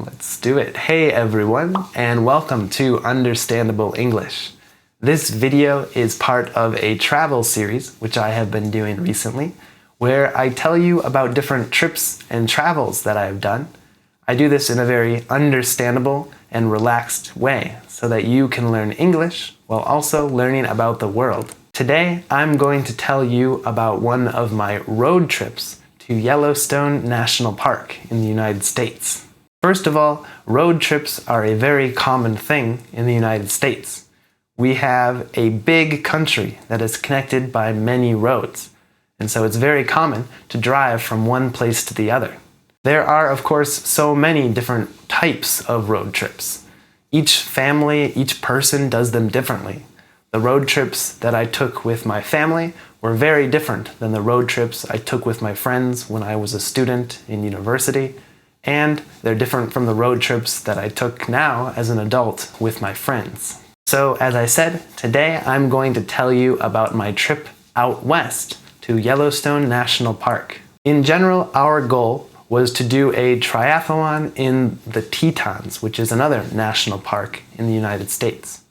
Let's do it. Hey everyone, and welcome to Understandable English. This video is part of a travel series, which I have been doing recently, where I tell you about different trips and travels that I have done. I do this in a very understandable and relaxed way, so that you can learn English while also learning about the world. Today, I'm going to tell you about one of my road trips to Yellowstone National Park in the United States. First of all, road trips are a very common thing in the United States. We have a big country that is connected by many roads, and so it's very common to drive from one place to the other. There are, of course, so many different types of road trips. Each family, each person does them differently. The road trips that I took with my family were very different than the road trips I took with my friends when I was a student in university. And they're different from the road trips that I took now as an adult with my friends. So as I said, today I'm going to tell you about my trip out west to Yellowstone National Park. In general, our goal was to do a triathlon in the Tetons, which is another national park in the United States.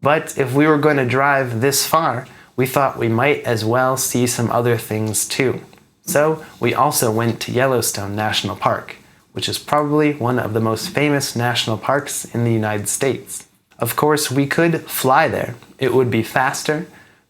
But if we were going to drive this far, we thought we might as well see some other things too. So we also went to Yellowstone National Park, which is probably one of the most famous national parks in the United States. Of course, we could fly there. It would be faster,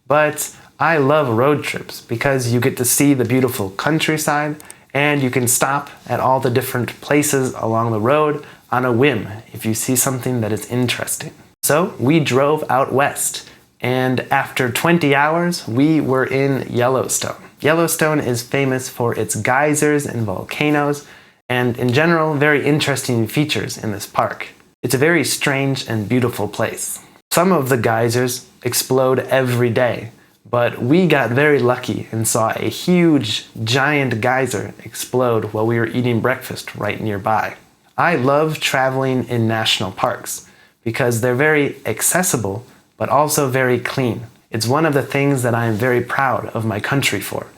but I love road trips because you get to see the beautiful countryside and you can stop at all the different places along the road on a whim if you see something that is interesting. So we drove out west, and after 20 hours, we were in Yellowstone. Yellowstone is famous for its geysers and volcanoes, and in general, very interesting features in this park. It's a very strange and beautiful place. Some of the geysers explode every day, but we got very lucky and saw a huge, giant geyser explode while we were eating breakfast right nearby. I love traveling in national parks because they're very accessible, but also very clean. It's one of the things that I am very proud of my country for.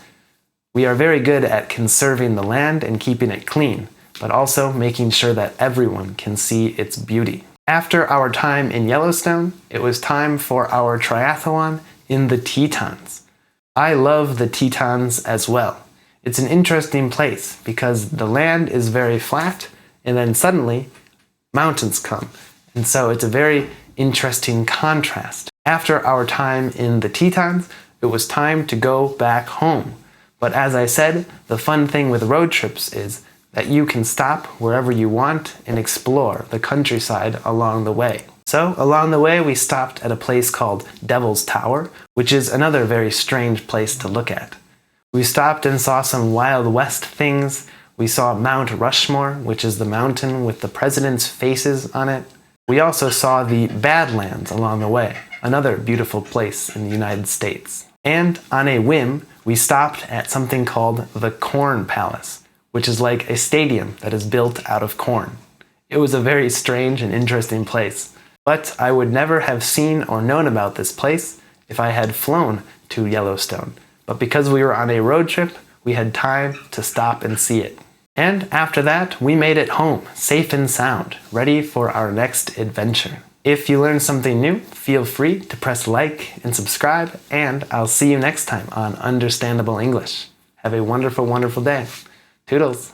We are very good at conserving the land and keeping it clean, but also making sure that everyone can see its beauty. After our time in Yellowstone, it was time for our triathlon in the Tetons. I love the Tetons as well. It's an interesting place because the land is very flat and then suddenly mountains come. And so it's a very interesting contrast. After our time in the Tetons, it was time to go back home. But as I said, the fun thing with road trips is that you can stop wherever you want and explore the countryside along the way. So along the way, we stopped at a place called Devil's Tower, which is another very strange place to look at. We stopped and saw some Wild West things. We saw Mount Rushmore, which is the mountain with the president's faces on it. We also saw the Badlands along the way, another beautiful place in the United States. And on a whim, we stopped at something called the Corn Palace, which is like a stadium that is built out of corn. It was a very strange and interesting place, but I would never have seen or known about this place if I had flown to Yellowstone. But because we were on a road trip, we had time to stop and see it. And after that, we made it home, safe and sound, ready for our next adventure. If you learned something new, feel free to press like and subscribe, and I'll see you next time on Understandable English. Have a wonderful, wonderful day. Toodles!